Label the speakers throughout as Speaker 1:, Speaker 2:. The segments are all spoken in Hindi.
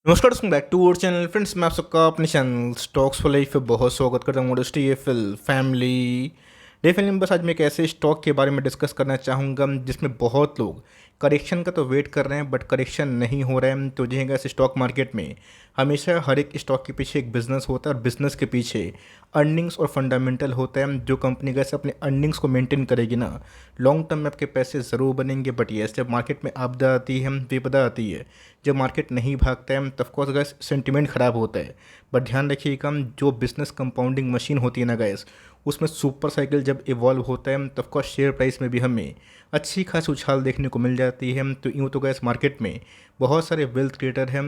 Speaker 1: नमस्कार दोस्तों, back to our channel. Friends, मैं आप सबका अपने चैनल स्टॉक्स फॉर लाइफ पे बहुत स्वागत करता हूँ। मोडेस्टी ये फिल फैमिली डेफिनेटली बस आज मैं एक ऐसे स्टॉक के बारे में डिस्कस करना चाहूँगा जिसमें बहुत लोग करेक्शन का तो वेट कर रहे हैं बट करेक्शन नहीं हो रहा है। तो जी गैस, स्टॉक मार्केट में हमेशा हर एक स्टॉक के पीछे एक बिजनेस होता है और बिजनेस के पीछे अर्निंग्स और फंडामेंटल होता है। जो कंपनी गैस अपने अर्निंग्स को मेंटेन करेगी ना, लॉन्ग टर्म में आपके पैसे ज़रूर बनेंगे। बट यस, जब मार्केट में आपदा आती है, विपदा आती है, जब मार्केट नहीं भागता है, तब कोर्स गैस सेंटिमेंट ख़राब होता है। बट ध्यान रखिएगा, जो बिजनेस कंपाउंडिंग मशीन होती है ना गैस, उसमें सुपर साइकिल जब इवॉल्व होता है तब कोर्स शेयर प्राइस में भी हमें अच्छी खासी उछाल देखने को मिल जाती है। तो यूँ तो गैस मार्केट में बहुत सारे वेल्थ क्रिएटर हैं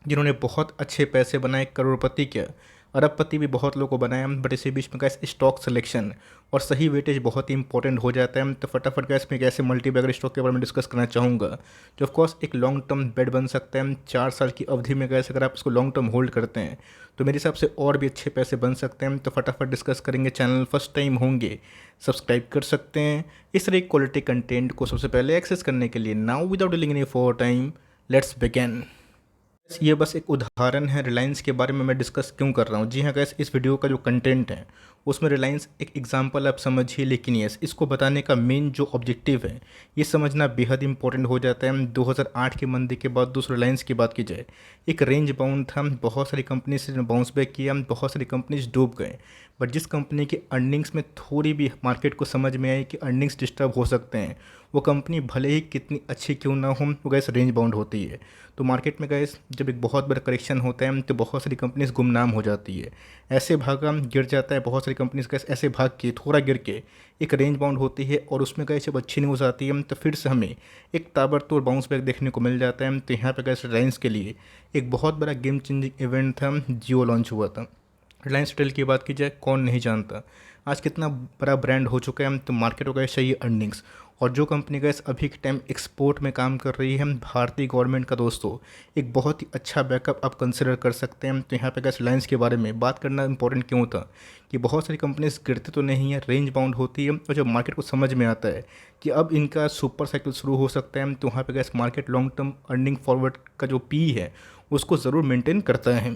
Speaker 1: जिन्होंने बहुत अच्छे पैसे बनाए, करोड़पति क्या अरबपति भी बहुत लोगों को बनाया। बट इसी बीच में गैस स्टॉक सिलेक्शन और सही वेटेज बहुत ही इंपॉर्टेंट हो जाता है। तो फटाफट गैस में एक ऐसे मल्टी बैगर स्टॉक के बारे में डिस्कस करना चाहूँगा जो ऑफकोर्स एक लॉन्ग टर्म बेट बन सकता है। 4 साल की अवधि में गैस अगर आप इसको लॉन्ग टर्म होल्ड करते हैं तो मेरे हिसाब से और भी अच्छे पैसे बन सकते हैं। तो फटाफट डिस्कस करेंगे। चैनल फर्स्ट टाइम होंगे सब्सक्राइब कर सकते हैं इस तरह क्वालिटी कंटेंट को सबसे पहले एक्सेस करने के लिए। Now without dealing any for time, let's begin. ये बस एक उदाहरण है रिलायंस के बारे में मैं डिस्कस क्यों कर रहा हूँ। जी हाँ गैस, इस वीडियो का जो कंटेंट है उसमें रिलायंस एक एग्जांपल आप समझिए, लेकिन यस, इसको बताने का मेन जो ऑब्जेक्टिव है ये समझना बेहद इंपॉर्टेंट हो जाता है। 2008 की मंदी के बाद दूसरे रिलायंस की बात की जाए, एक रेंज बाउंड था, बहुत सारी कंपनीज ने बाउंस बैक किया, बहुत सारी कंपनीज डूब गए। बट जिस कंपनी की अर्निंग्स में थोड़ी भी मार्केट को समझ में आई कि अर्निंग्स डिस्टर्ब हो सकते हैं, वो कंपनी भले ही कितनी अच्छी क्यों ना हो, वो गैस रेंज बाउंड होती है। तो मार्केट में गैस जब एक बहुत बड़ा करेक्शन होता है तो बहुत सारी कंपनीज गुमनाम हो जाती है, ऐसे भागा गिर जाता है। बहुत सारी कंपनीज गैस ऐसे भाग के थोड़ा गिर के एक रेंज बाउंड होती है और उसमें गैस जब अच्छी न्यूज़ आती है तो फिर से हमें एक ताबड़तोड़ बाउंस बैक देखने को मिल जाता है। तो यहाँ पर गैस रिलायंस के लिए एक बहुत बड़ा गेम चेंजिंग इवेंट था, जियो लॉन्च हुआ था। रिलायंस रिटेल की बात की जाए, कौन नहीं जानता आज कितना बड़ा ब्रांड हो चुका है। तो मार्केट हो गया चाहिए अर्निंग्स, और जो कंपनी गैस अभी के टाइम एक्सपोर्ट में काम कर रही है, भारतीय गवर्नमेंट का दोस्तों एक बहुत ही अच्छा बैकअप आप कंसिडर कर सकते हैं। तो यहाँ पे गैस रिलायंस के बारे में बात करना इंपॉर्टेंट क्यों था कि बहुत सारी कंपनीज गिरती तो नहीं है, रेंज बाउंड होती है, और जब मार्केट को समझ में आता है कि अब इनका सुपर साइकिल शुरू हो सकता है तो वहाँ पे gas market long term earning forward का जो पी है उसको ज़रूर मेंटेन करता है।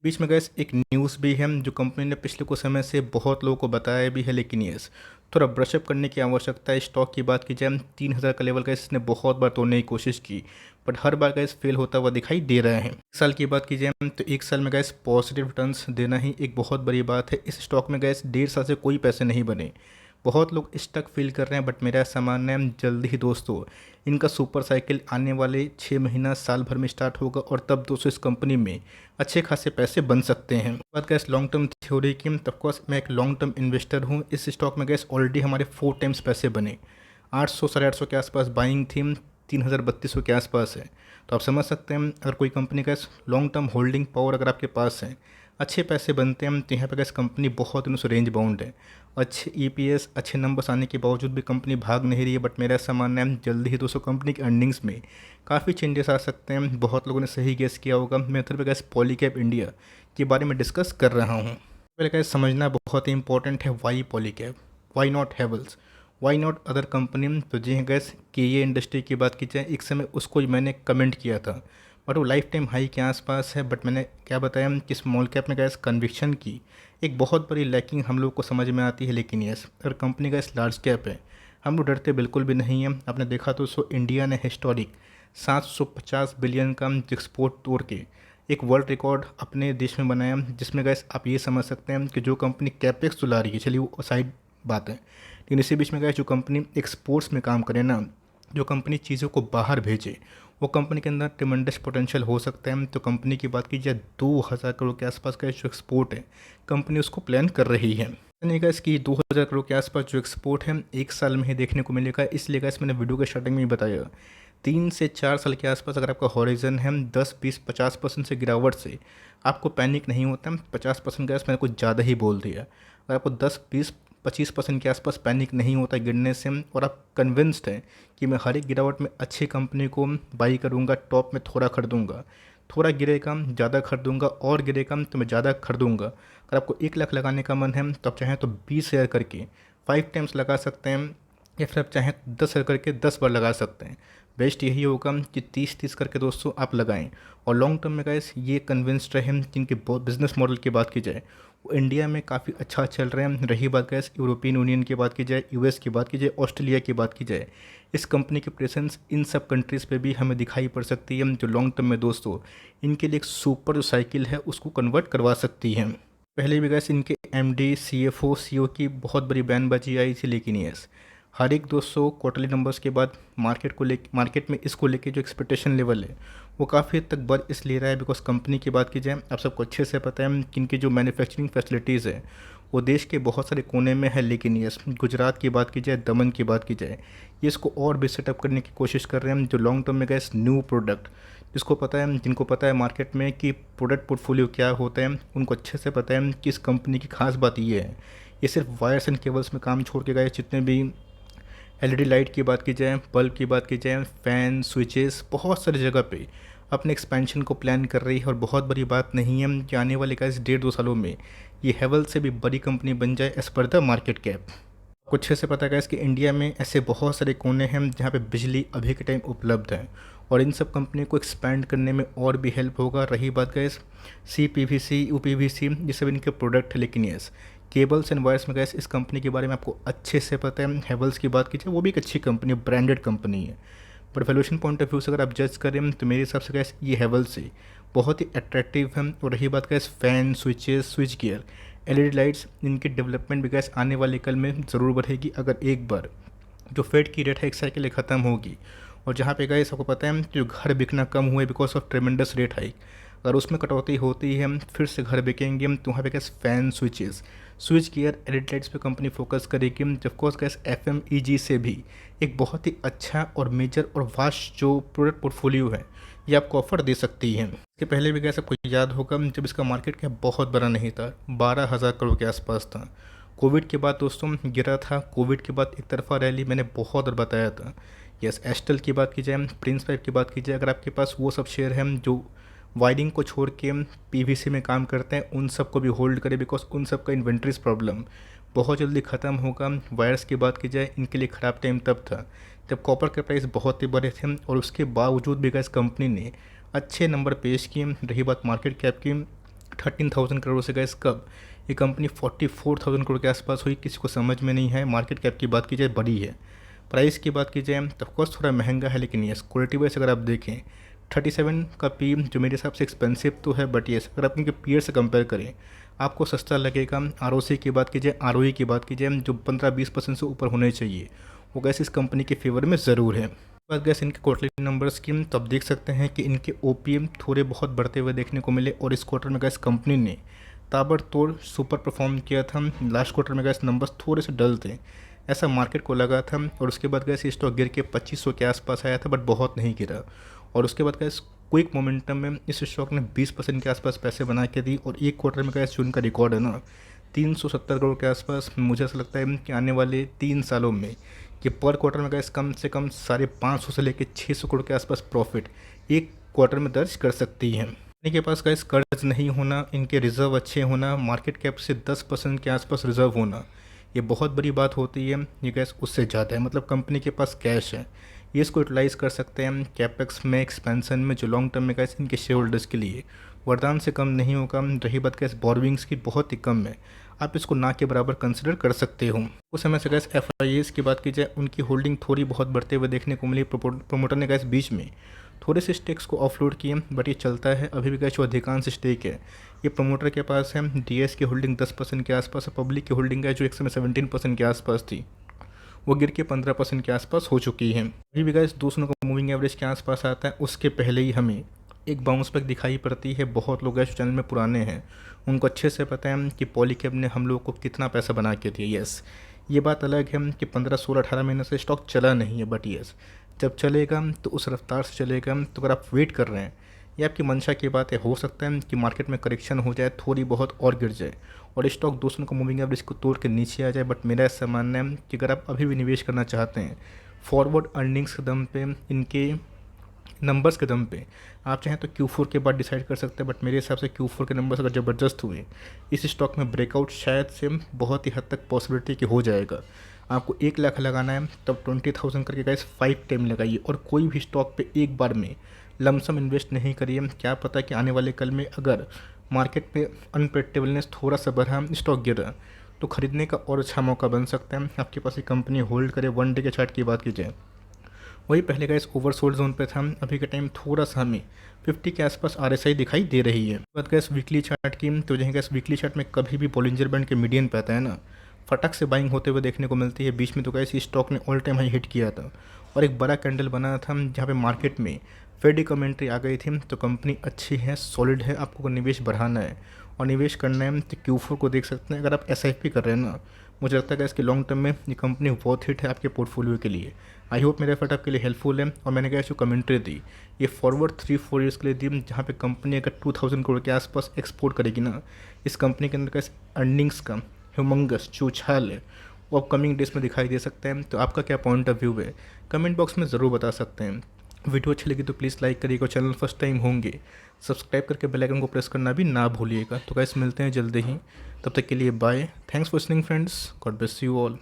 Speaker 1: बीच में गैस एक न्यूज़ भी है जो कंपनी ने पिछले कुछ समय से बहुत लोगों को बताया भी है, लेकिन यस, थोड़ा ब्रशअप करने की आवश्यकता है। स्टॉक की बात की जाए, 3,000 का लेवल गैस इसने बहुत बार तोड़ने की कोशिश की but her bar gas fail होता हुआ दिखाई दे रहा है। 1 साल की बात की जाए तो 1 साल में गैस पॉजिटिव रिटर्न्स देना ही एक बहुत बड़ी बात है। इस स्टॉक में गैस 1.5 साल से कोई पैसे नहीं बने। बहुत लोग स्टक फील कर रहे हैं बट मेरा ऐसा मानना है जल्दी ही दोस्तों इनका सुपर साइकिल आने वाले 6 महीना साल भर में स्टार्ट होगा और तब दोस्तों इस कंपनी में अच्छे खासे पैसे बन सकते हैं। बात गैस लॉन्ग टर्म थ्योरी की, तब कोर्स मैं एक लॉन्ग टर्म इन्वेस्टर हूँ। इस स्टॉक में गैस ऑलरेडी हमारे 4 टाइम्स पैसे बने। 800 850 के आसपास बाइंग थी, 3,032 के आसपास है। तो आप समझ सकते हैं अगर कोई कंपनी का लॉन्ग टर्म होल्डिंग पावर अगर आपके पास है, अच्छे पैसे बनते हैं, तो यहाँ पर गैस कंपनी बहुत दिनों से रेंज बाउंड है। अच्छे ईपीएस अच्छे नंबर्स आने के बावजूद भी कंपनी भाग नहीं रही है। बट मेरा ऐसा मानना है जल्दी ही दोस्तों कंपनी की अर्निंग्स में काफ़ी चेंजेस आ सकते हैं। बहुत लोगों ने सही गेस किया होगा। मैं इधर पे गैस पॉलीकैब इंडिया के बारे में डिस्कस कर रहा हूँ। पहले गैस समझना बहुत ही इंपॉर्टेंट है, why Polycab, why not Havells, why not other company. तो जी हाँ गैस, कि ये इंडस्ट्री की बात की जाए, एक समय उसको मैंने कमेंट किया था बट वो लाइफ टाइम हाई के आसपास है। बट मैंने क्या बताया कि स्मॉल कैप में गैस कन्विक्शन की एक बहुत बड़ी लैकिंग हम लोग को समझ में आती है। लेकिन यस, अगर कंपनी का इस लार्ज कैप है, हम लोग डरते बिल्कुल भी नहीं हैं। आपने देखा तो इंडिया ने हिस्टोरिक 750 बिलियन का एक्सपोर्ट तोड़ के एक वर्ल्ड रिकॉर्ड अपने देश में बनाया, जिसमें गैस आप ये समझ सकते हैं कि जो कंपनी कैपेक्स चला रही है, चलिए वो साइड बात है, लेकिन इसी बीच में गैस जो कंपनी एक्सपोर्ट्स में काम करे ना, जो कंपनी चीज़ों को बाहर भेजे, वो कंपनी के अंदर ट्रिमेंडस पोटेंशियल हो सकता है। तो कंपनी की बात की जाए, 2,000 करोड़ के आसपास का जो एक्सपोर्ट है कंपनी उसको प्लान कर रही है। नहीं का इसकी 2,000 करोड़ के आसपास जो एक्सपोर्ट है 1 साल में ही देखने को मिलेगा। इसलिए गाइस मैंने वीडियो के स्टार्टिंग में ही बताया, 3 से 4 साल के आसपास अगर आपका हॉरिजन है 10, 20, 50% से गिरावट से आपको पैनिक नहीं होता। 50% गैस मैंने कुछ ज़्यादा ही बोल दिया। अगर आपको 10, 20, 25% के आसपास पैनिक नहीं होता गिरने से, और आप कन्विंस्ड हैं कि मैं हर एक गिरावट में अच्छी कंपनी को बाई करूँगा, टॉप में थोड़ा खरीदूँगा, थोड़ा गिरेगा ज़्यादा खरीदूँगा, और गिरेगा तो मैं ज़्यादा खरीदूँगा। अगर आपको 1 लाख लगाने का मन है तो आप चाहें तो 20 शेयर करके 5 टाइम्स लगा सकते हैं, या फिर आप चाहें 10 शेयर करके 10 बार लगा सकते हैं। बेस्ट यही होगा कि 30-30 करके दोस्तों आप लगाएं। और लॉन्ग टर्म में गाइस ये कन्विंस्ड रहे जिनके बिजनेस मॉडल की बात की जाए वो इंडिया में काफ़ी अच्छा चल रहे हैं। रही बात गाइस यूरोपियन यूनियन की बात की जाए, यूएस की बात की जाए, ऑस्ट्रेलिया की बात की जाए, इस कंपनी की प्रेजेंस इन सब कंट्रीज़ पे भी हमें दिखाई पड़ सकती है, जो लॉन्ग टर्म में दोस्तों इनके लिए एक सुपर जो साइकिल है उसको कन्वर्ट करवा सकती है। पहले भी गैस इनके एमडी, सीएफओ, सीईओ की बहुत बड़ी बयानबाजी आई थी, लेकिन यस हर एक दोस्तों क्वार्टरली नंबर्स के बाद मार्केट में इसको लेके जो एक्सपेक्टेशन लेवल है वो काफ़ी हद तक बढ़ इसलिए रहा है बिकॉज कंपनी की बात की जाए आप सबको अच्छे से पता है कि इनकी जो मैन्युफैक्चरिंग फैसिलिटीज़ है वो देश के बहुत सारे कोने में है, लेकिन यस गुजरात की बात की जाए, दमन की बात की जाए, ये इसको और भी सेटअप करने की कोशिश कर रहे हैं जो लॉन्ग टर्म में गैस न्यू प्रोडक्ट जिनको पता है मार्केट में कि प्रोडक्ट पोर्टफोलियो क्या होता है उनको अच्छे से पता है कि इस कंपनी की खास बात ये है ये सिर्फ वायर्स एंड केबल्स में काम छोड़ के गए, जितने भी एलईडी लाइट की बात की जाए, बल्ब की बात की जाए, फ़ैन, स्विचेस, बहुत सारी जगह पे अपने एक्सपेंशन को प्लान कर रही है। और बहुत बड़ी बात नहीं है कि आने वाले का इस 1.5-2 सालों में ये हेवल से भी बड़ी कंपनी बन जाए as per the market cap. कुछ अच्छे से पता है कि इंडिया में ऐसे बहुत सारे कोने हैं जहाँ पे बिजली अभी के टाइम उपलब्ध है और इन सब कंपनी को एक्सपैंड करने में और भी हेल्प होगा। रही बात गैस CPVC, UPVC, ये सब इनके प्रोडक्ट है, लेकिन यस केबल्स एंड वायर्स में गैस इस कंपनी के बारे में आपको अच्छे से पता है। हेवल्स की बात कीजिए वो भी एक अच्छी कंपनी है, ब्रांडेड कंपनी है, but valuation point of view से अगर आप जज करें तो मेरे हिसाब से गैस ये हेवल्स से बहुत ही अट्रैक्टिव है। और रही बात gas fan, switches, switch gear, LED lights, इनकी डेवलपमेंट भी गैस आने वाले कल में ज़रूर बढ़ेगी अगर एक बार जो फेड की रेट हाइक साइकिल ख़त्म होगी। और जहाँ पे गए सबको पता है कि जो घर बिकना कम हुए बिकॉज ऑफ ट्रेमेंडस रेट हाइक, अगर उसमें कटौती होती है फिर से घर बिकेंगे तो वहाँ पे gas fan, switches, switch gear, LED lights पे कंपनी फोकस करेगी। जब कोर्स गैस FMEG से भी एक बहुत ही अच्छा और मेजर और वास्ट जो प्रोडक्ट पोर्टफोलियो है ये आपको ऑफर दे सकती है। इसके पहले भी गैस आपको याद होगा जब इसका मार्केट कैप बहुत बड़ा नहीं था, 12,000 करोड़ के आसपास था। कोविड के बाद दोस्तों गिरा था, कोविड के बाद एक तरफा रैली मैंने बहुत बार बताया था। यस एस्टेल की बात की जाए, प्रिंस पाइप की बात की जाए, अगर आपके पास वो सब शेयर हैं जो वायरिंग को छोड़ के PVC में काम करते हैं उन सब को भी होल्ड करें बिकॉज उन सब का इन्वेंट्रीज प्रॉब्लम बहुत जल्दी ख़त्म होगा। वायर्स की बात की जाए इनके लिए ख़राब टाइम तब था जब कॉपर के प्राइस बहुत ही बड़े थे और उसके बावजूद भी गैस कंपनी ने अच्छे नंबर पेश किए। रही बात मार्केट कैप की 13,000 करोड़ से गैस कब ये कंपनी 44,000 करोड़ के आसपास हुई किसी को समझ में नहीं है। मार्केट कैप की बात की जाए बड़ी है, प्राइस की बात की जाए तो ऑफकोर्स थोड़ा महंगा है, लेकिन यस क्वालिटी वाइज अगर आप देखें 37 का पी जो मेरे हिसाब से एक्सपेंसिव तो है, बट यस अगर आप इनके पीयर से कंपेयर करें आपको सस्ता लगेगा। ROC की बात की जाए, ROE की बात की जाए जो 15-20% से ऊपर होने चाहिए वो गैस इस कंपनी के फेवर में ज़रूर है। बात गैस इनके क्वार्टरली नंबर्स की तो आप देख सकते हैं कि इनके OPM थोड़े बहुत बढ़ते हुए देखने को मिले और इस क्वार्टर में गैस कंपनी ने ताबड़तोड़ सुपर परफॉर्म किया था। लास्ट क्वार्टर में गैस नंबर्स थोड़े से डल थे ऐसा मार्केट को लगा था और उसके बाद गैस स्टॉक गिर के 2500 के आसपास आया था, बट बहुत नहीं गिरा। और उसके बाद गैस क्विक मोमेंटम में इस स्टॉक ने 20% के आसपास पैसे बना के दी और एक क्वार्टर में गैस जो उनका रिकॉर्ड है ना 370 करोड़ के आसपास, मुझे ऐसा लगता है कि आने वाले 3 सालों में कि पर क्वार्टर में गैस कम से कम 550 से लेकर 600 करोड़ के आसपास प्रॉफिट एक क्वार्टर में दर्ज कर सकती है। इनके पास गैस कर्ज नहीं होना, इनके रिजर्व अच्छे होना, मार्केट कैप से 10% के आसपास रिजर्व होना, ये बहुत बड़ी बात होती है। ये गैस उससे ज़्यादा है, मतलब कंपनी के पास कैश है, ये इसको यूटिलाइज़ कर सकते हैं कैपेक्स में, एक्सपेंसन में, जो लॉन्ग टर्म में गैस इनके शेयर होल्डर्स के लिए वरदान से कम नहीं होगा। रही बात गैस बोरविंग्स की बहुत ही कम है, आप इसको ना के बराबर कंसिडर कर सकते हो। उस समय से गैस FIAs की बात की जाए उनकी होल्डिंग थोड़ी बहुत बढ़ते हुए देखने को मिली। प्रोमोटर ने गैस बीच में थोड़े से स्टेक्स को ऑफलोड किए, बट ये चलता है अभी भी गैस जो अधिकांश स्टेक है ये प्रमोटर के पास है। DS की होल्डिंग 10% के आसपास है, पब्लिक की होल्डिंग है जो एक समय 17% के आसपास थी वो गिर के 15% के आसपास हो चुकी है। अभी भी गैस दूसरों का मूविंग एवरेज के आसपास आता है, उसके पहले ही हमें एक बाउंस बैक दिखाई पड़ती है। बहुत लोग गैस चैनल में पुराने हैं उनको अच्छे से पता है कि पॉलीकैब ने हम लोग को कितना पैसा बना के दिया। यस ये बात अलग है कि 15, 16, 18 महीने से स्टॉक चला नहीं है, बट यस जब चलेगा तो उस रफ्तार से चलेगा। तो अगर आप वेट कर रहे हैं ये आपकी मंशा की बात है, हो सकता है कि मार्केट में करेक्शन हो जाए, थोड़ी बहुत और गिर जाए और स्टॉक दूसरों को मूविंग एवरेज को तोड़ के नीचे आ जाए। बट मेरा ऐसा मानना है कि अगर आप अभी भी निवेश करना चाहते हैं फॉरवर्ड अर्निंग्स के दम पे, इनके नंबर्स के दम पे, आप चाहें तो Q4 के बाद डिसाइड कर सकते हैं। बट मेरे हिसाब से Q4 के नंबर्स अगर ज़बरदस्त हुए इस स्टॉक में ब्रेकआउट शायद से बहुत ही हद तक पॉसिबिलिटी कि हो जाएगा। आपको 1 लाख लगाना है तब 20,000 करके गाइस 5 टाइम लगाइए, और कोई भी स्टॉक पे एक बार में लमसम इन्वेस्ट नहीं करिए। क्या पता कि आने वाले कल में अगर मार्केट पे अनप्रेडिक्टेबलनेस थोड़ा सा बढ़ा, स्टॉक गिरा, तो खरीदने का और अच्छा मौका बन सकता है। आपके पास एक कंपनी होल्ड करे, 1 डे के चार्ट की बात कीजिए, वही पहले का इस ओवरसोल्ड जोन पे था, अभी के टाइम थोड़ा सा हमें 50 के आसपास RSI दिखाई दे रही है। बात करें इस वीकली चार्ट की, तो जहाँ इस वीकली चार्ट में कभी भी बॉलिंजर बैंड के मीडियन पे आता है ना, फटक से बाइंग होते हुए देखने को मिलती है। बीच में तो कैसे स्टॉक ने ऑल टाइम हाई हिट किया था और एक बड़ा कैंडल बना था, जहाँ पे मार्केट में फेडी कमेंट्री आ गई थी। तो कंपनी अच्छी है, सॉलिड है, आपको निवेश बढ़ाना है और निवेश करना है तो Q4 को देख सकते हैं। अगर आप SIP कर रहे हैं ना, मुझे लगता है कि इसके लॉन्ग टर्म में ये कंपनी बहुत हिट है आपके पोर्टफोलियो के लिए। आई होप मेरा एफर्ट आपके लिए हेल्पफुल है। और मैंने क्या जो कमेंट्री दी, ये फॉरवर्ड 3-4 ईयर्स के लिए दी, जहाँ पे कंपनी अगर 2000 करोड़ के आसपास एक्सपोर्ट करेगी ना, इस कंपनी के अंदर का अर्निंग्स का ह्यूमंगस जो उछाल है वो अपकमिंग डेज में दिखाई दे सकते हैं। तो आपका क्या पॉइंट ऑफ व्यू है, कमेंट बॉक्स में ज़रूर बता सकते हैं। वीडियो अच्छी लगी तो प्लीज़ लाइक करिएगा, चैनल फर्स्ट टाइम होंगे सब्सक्राइब करके बेल आइकन को प्रेस करना भी ना भूलिएगा। तो गाइस मिलते हैं जल्दी ही, तब तक के लिए bye. Thanks for listening friends, God bless you all.